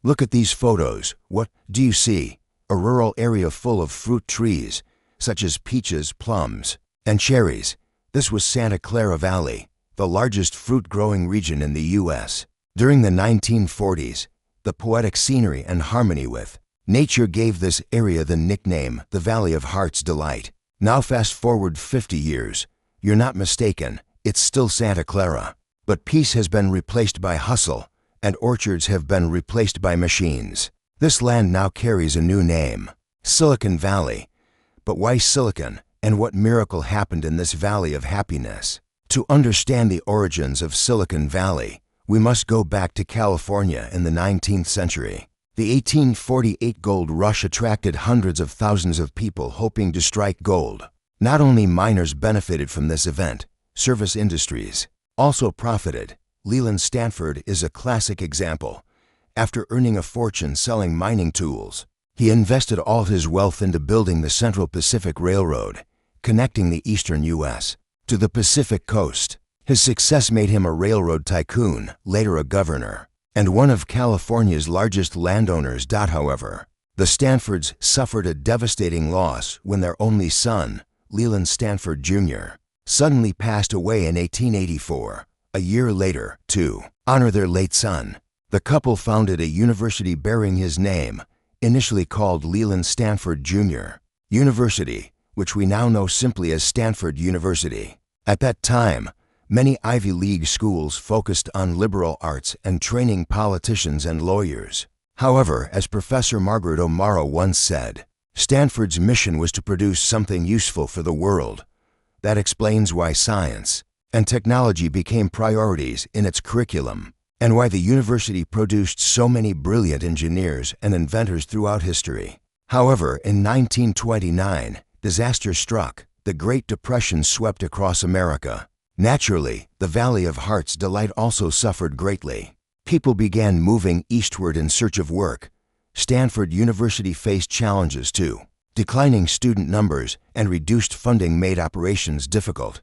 Look at these photos. What do you see? A rural area full of fruit trees, such as peaches, plums, and cherries. This was Santa Clara Valley, the largest fruit-growing region in the U.S. During the 1940s, the poetic scenery and harmony with nature gave this area the nickname the Valley of Heart's Delight. Now fast forward 50 years. You're not mistaken, it's still Santa Clara. But peace has been replaced by hustle, and orchards have been replaced by machines. This land now carries a new name, Silicon Valley. But why Silicon, and what miracle happened in this valley of happiness? To understand the origins of Silicon Valley, we must go back to California in the 19th century. The 1848 gold rush attracted hundreds of thousands of people hoping to strike gold. Not only miners benefited from this event, service industries also profited. Leland Stanford is a classic example. After earning a fortune selling mining tools, he invested all his wealth into building the Central Pacific Railroad, connecting the eastern U.S. to the Pacific coast. His success made him a railroad tycoon, later a governor, and one of California's largest landowners. However, the Stanfords suffered a devastating loss when their only son, Leland Stanford Jr., suddenly passed away in 1884. A year later, to honor their late son, the couple founded a university bearing his name, initially called Leland Stanford Jr. University, which we now know simply as Stanford University. At that time, many Ivy League schools focused on liberal arts and training politicians and lawyers. However, as Professor Margaret O'Mara once said, Stanford's mission was to produce something useful for the world. That explains why science and technology became priorities in its curriculum, and why the university produced so many brilliant engineers and inventors throughout history. However, in 1929, disaster struck. The Great Depression swept across America. Naturally, the Valley of Heart's Delight also suffered greatly. People began moving eastward in search of work. Stanford University faced challenges too. Declining student numbers and reduced funding made operations difficult.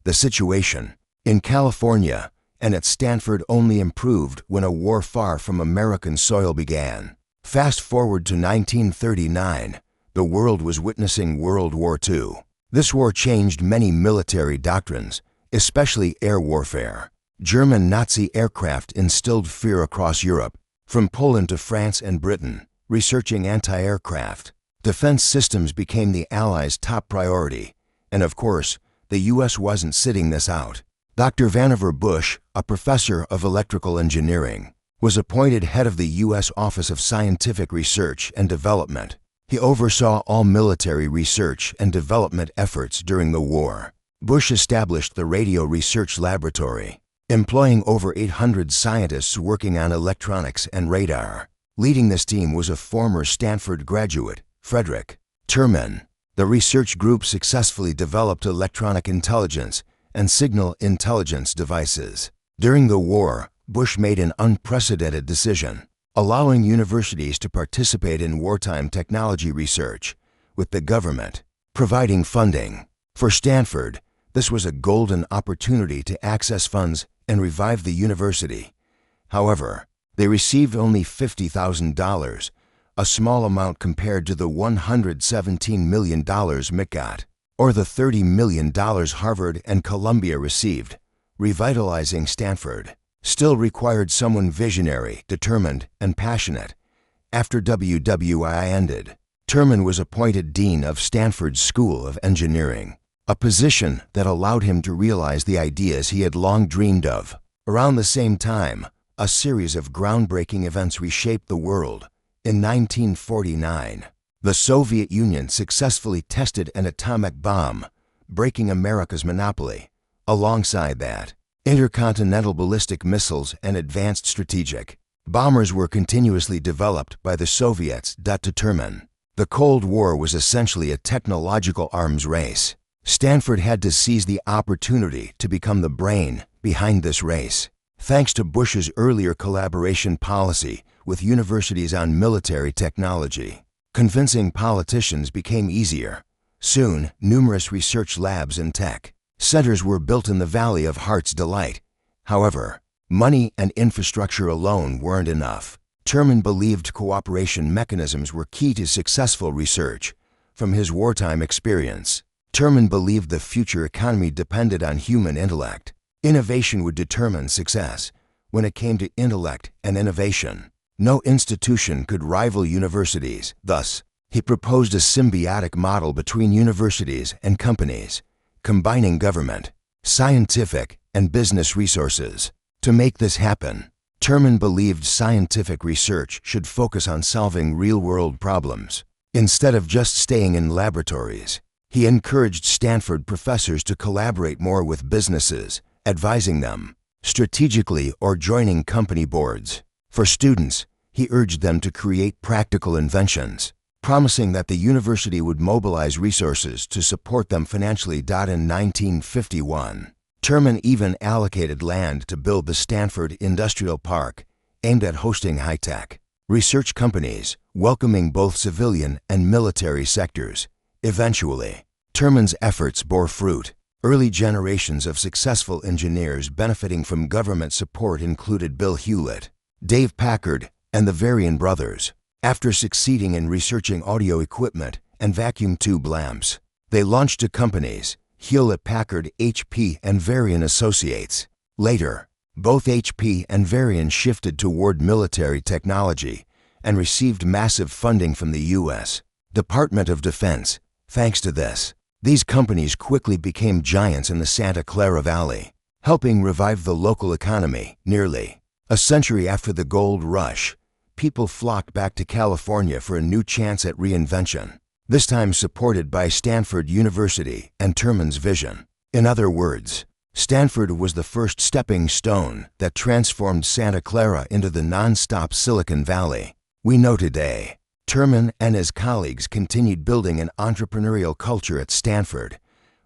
The situation in California and at Stanford only improved when a war far from American soil began. Fast forward to 1939, the world was witnessing World War II. This war changed many military doctrines, especially air warfare. German Nazi aircraft instilled fear across Europe, from Poland to France and Britain. Researching anti-aircraft defense systems became the Allies' top priority, and of course, the U.S. wasn't sitting this out. Dr. Vannevar Bush, a professor of electrical engineering, was appointed head of the U.S. Office of Scientific Research and Development. He oversaw all military research and development efforts during the war. Bush established the Radio Research Laboratory, employing over 800 scientists working on electronics and radar. Leading this team was a former Stanford graduate, Frederick Terman. The research group successfully developed electronic intelligence and signal intelligence devices. During the war, Bush made an unprecedented decision, allowing universities to participate in wartime technology research, with the government providing funding. For Stanford, this was a golden opportunity to access funds and revive the university. However, they received only $50,000, a small amount compared to the $117 million MIT got, or the $30 million Harvard and Columbia received. Revitalizing Stanford still required someone visionary, determined, and passionate. After WWI ended, Terman was appointed dean of Stanford's School of Engineering, a position that allowed him to realize the ideas he had long dreamed of. Around the same time, a series of groundbreaking events reshaped the world. In 1949, the Soviet Union successfully tested an atomic bomb, breaking America's monopoly. Alongside that, intercontinental ballistic missiles and advanced strategic bombers were continuously developed by the Soviets. To Terman, the Cold War was essentially a technological arms race. Stanford had to seize the opportunity to become the brain behind this race. Thanks to Bush's earlier collaboration policy with universities on military technology, convincing politicians became easier. Soon, numerous research labs and tech centers were built in the Valley of Heart's Delight. However, money and infrastructure alone weren't enough. Terman believed cooperation mechanisms were key to successful research. From his wartime experience, Terman believed the future economy depended on human intellect. Innovation would determine success. When it came to intellect and innovation, no institution could rival universities. Thus, he proposed a symbiotic model between universities and companies, combining government, scientific, and business resources. To make this happen, Terman believed scientific research should focus on solving real-world problems. Instead of just staying in laboratories, he encouraged Stanford professors to collaborate more with businesses, advising them strategically or joining company boards. For students, he urged them to create practical inventions, promising that the university would mobilize resources to support them financially. In 1951, Terman even allocated land to build the Stanford Industrial Park, aimed at hosting high-tech research companies, welcoming both civilian and military sectors. Eventually, Terman's efforts bore fruit. Early generations of successful engineers benefiting from government support included Bill Hewlett, Dave Packard, and the Varian brothers. After succeeding in researching audio equipment and vacuum tube lamps, they launched two companies, Hewlett-Packard HP and Varian Associates. Later, both HP and Varian shifted toward military technology and received massive funding from the U.S. Department of Defense. Thanks to this, these companies quickly became giants in the Santa Clara Valley, helping revive the local economy. Nearly a century after the gold rush, people flocked back to California for a new chance at reinvention, this time supported by Stanford University and Terman's vision. In other words, Stanford was the first stepping stone that transformed Santa Clara into the non-stop Silicon Valley we know today. Terman and his colleagues continued building an entrepreneurial culture at Stanford,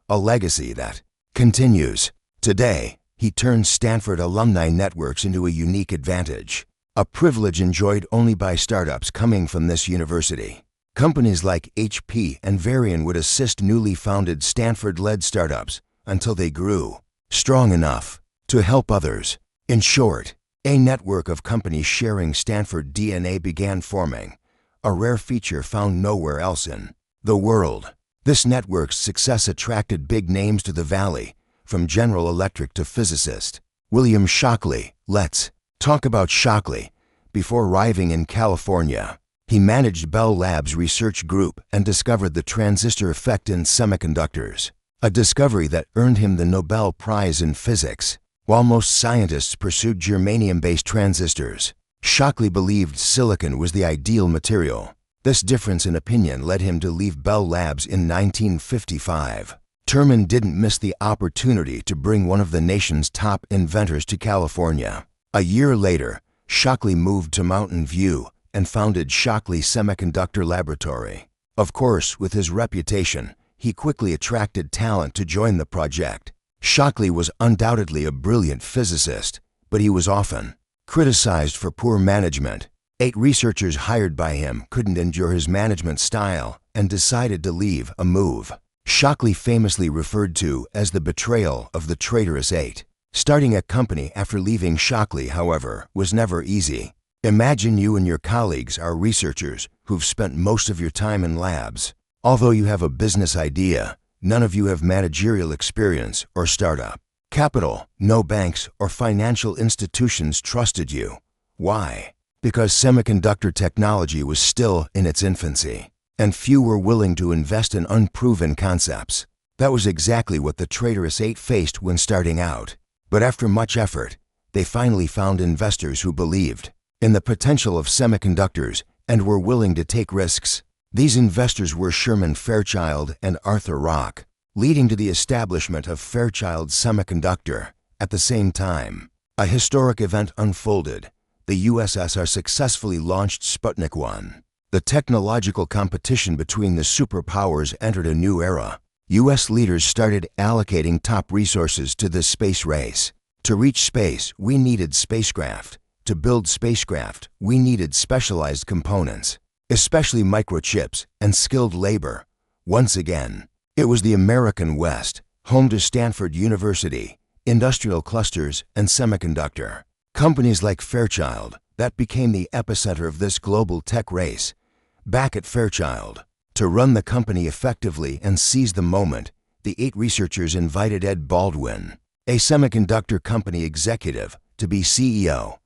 a legacy that continues. Today, he turned Stanford alumni networks into a unique advantage, a privilege enjoyed only by startups coming from this university. Companies like HP and Varian would assist newly founded Stanford-led startups until they grew strong enough to help others. In short, a network of companies sharing Stanford DNA began forming, a rare feature found nowhere else in the world. This network's success attracted big names to the valley, from General Electric to physicist William Shockley. Let's talk about Shockley. Before arriving in California, he managed Bell Labs research group and discovered the transistor effect in semiconductors, a discovery that earned him the Nobel Prize in Physics. While most scientists pursued germanium-based transistors, Shockley believed silicon was the ideal material. This difference in opinion led him to leave Bell Labs in 1955. Terman didn't miss the opportunity to bring one of the nation's top inventors to California. A year later, Shockley moved to Mountain View and founded Shockley Semiconductor Laboratory. Of course, with his reputation, he quickly attracted talent to join the project. Shockley was undoubtedly a brilliant physicist, but he was often criticized for poor management. 8 researchers hired by him couldn't endure his management style and decided to leave. A move Shockley famously referred to as the betrayal of the traitorous 8. Starting a company after leaving Shockley, however, was never easy. Imagine you and your colleagues are researchers who've spent most of your time in labs. Although you have a business idea, none of you have managerial experience or startup capital. No banks or financial institutions trusted you. Why? Because semiconductor technology was still in its infancy, and few were willing to invest in unproven concepts. That was exactly what the traitorous 8 faced when starting out. But after much effort, they finally found investors who believed in the potential of semiconductors and were willing to take risks. These investors were Sherman Fairchild and Arthur Rock, leading to the establishment of Fairchild Semiconductor. At the same time, a historic event unfolded. The USSR successfully launched Sputnik 1. The technological competition between the superpowers entered a new era. U.S. leaders started allocating top resources to this space race. To reach space, we needed spacecraft. To build spacecraft, we needed specialized components, especially microchips and skilled labor. Once again, it was the American West, home to Stanford University, industrial clusters, and semiconductor companies like Fairchild, that became the epicenter of this global tech race. Back at Fairchild, to run the company effectively and seize the moment, the 8 researchers invited Ed Baldwin, a semiconductor company executive, to be CEO,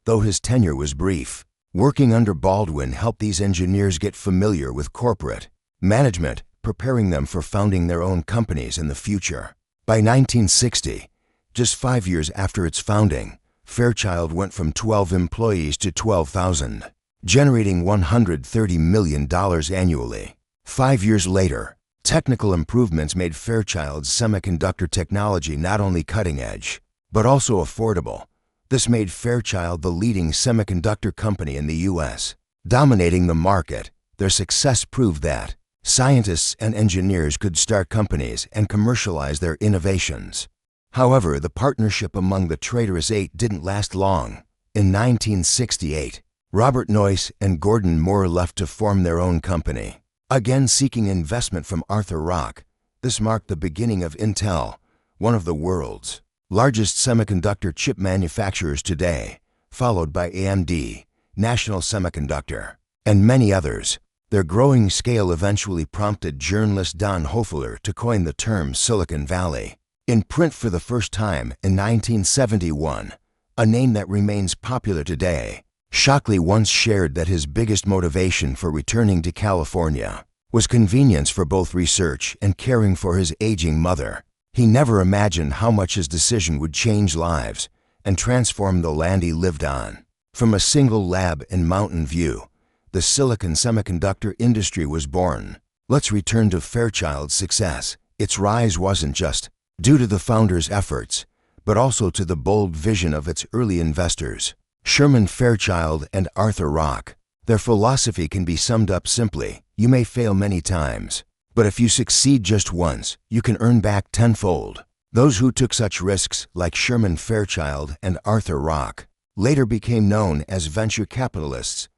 though his tenure was brief. Working under Baldwin helped these engineers get familiar with corporate management, preparing them for founding their own companies in the future. By 1960, just 5 years after its founding, Fairchild went from 12 employees to 12,000, generating $130 million annually. 5 years later, technical improvements made Fairchild's semiconductor technology not only cutting-edge, but also affordable. This made Fairchild the leading semiconductor company in the U.S. Dominating the market, their success proved that scientists and engineers could start companies and commercialize their innovations. However, the partnership among the traitorous 8 didn't last long. In 1968, Robert Noyce and Gordon Moore left to form their own company, again seeking investment from Arthur Rock. This marked the beginning of Intel, one of the world's largest semiconductor chip manufacturers today, followed by AMD, National Semiconductor, and many others. Their growing scale eventually prompted journalist Don Hoefler to coin the term Silicon Valley. In print for the first time in 1971, a name that remains popular today. Shockley once shared that his biggest motivation for returning to California was convenience for both research and caring for his aging mother. He never imagined how much his decision would change lives and transform the land he lived on. From a single lab in Mountain View, the silicon semiconductor industry was born. Let's return to Fairchild's success. Its rise wasn't just due to the founders' efforts, but also to the bold vision of its early investors, Sherman Fairchild and Arthur Rock. Their philosophy can be summed up simply: you may fail many times, but if you succeed just once, you can earn back tenfold. Those who took such risks, like Sherman Fairchild and Arthur Rock, later became known as venture capitalists.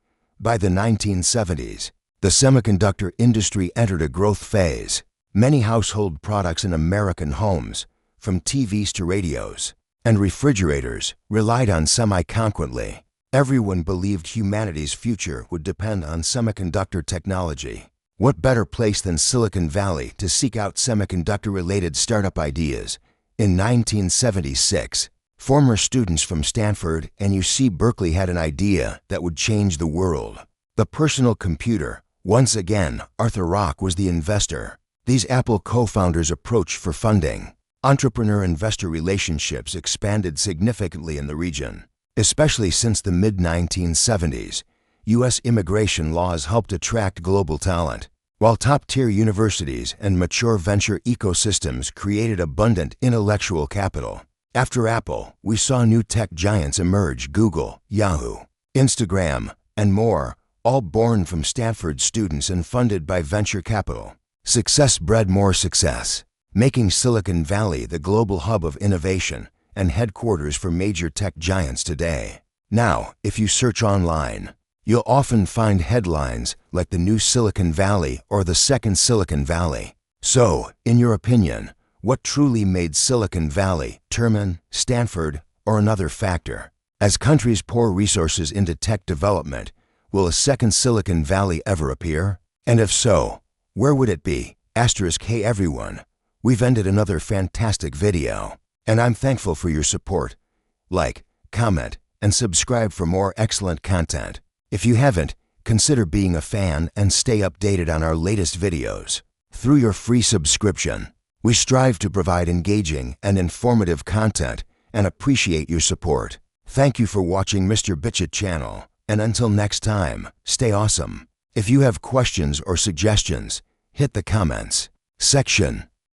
By the 1970s, the semiconductor industry entered a growth phase. Many household products in American homes, from TVs to radios and refrigerators, relied on semi-concurrently. Everyone believed humanity's future would depend on semiconductor technology. What better place than Silicon Valley to seek out semiconductor-related startup ideas? In 1976, former students from Stanford and UC Berkeley had an idea that would change the world: the personal computer. Once again, Arthur Rock was the investor. These Apple co-founders' approach for funding. Entrepreneur-investor relationships expanded significantly in the region, especially since the mid-1970s. U.S. immigration laws helped attract global talent, while top-tier universities and mature venture ecosystems created abundant intellectual capital. After Apple, we saw new tech giants emerge: Google, Yahoo, Instagram, and more, all born from Stanford students and funded by venture capital. Success bred more success, making Silicon Valley the global hub of innovation and headquarters for major tech giants today. Now, if you search online, you'll often find headlines like the new Silicon Valley or the second Silicon Valley. So, in your opinion, what truly made Silicon Valley, Terman, Stanford, or another factor? As countries pour resources into tech development, will a second Silicon Valley ever appear? And if so, where would it be? Hey everyone, we've ended another fantastic video, and I'm thankful for your support. Like, comment, and subscribe for more excellent content. If you haven't, consider being a fan and stay updated on our latest videos. Through your free subscription, we strive to provide engaging and informative content and appreciate your support. Thank you for watching Mr. Bitchett channel, and until next time, stay awesome. If you have questions or suggestions, hit the comments section.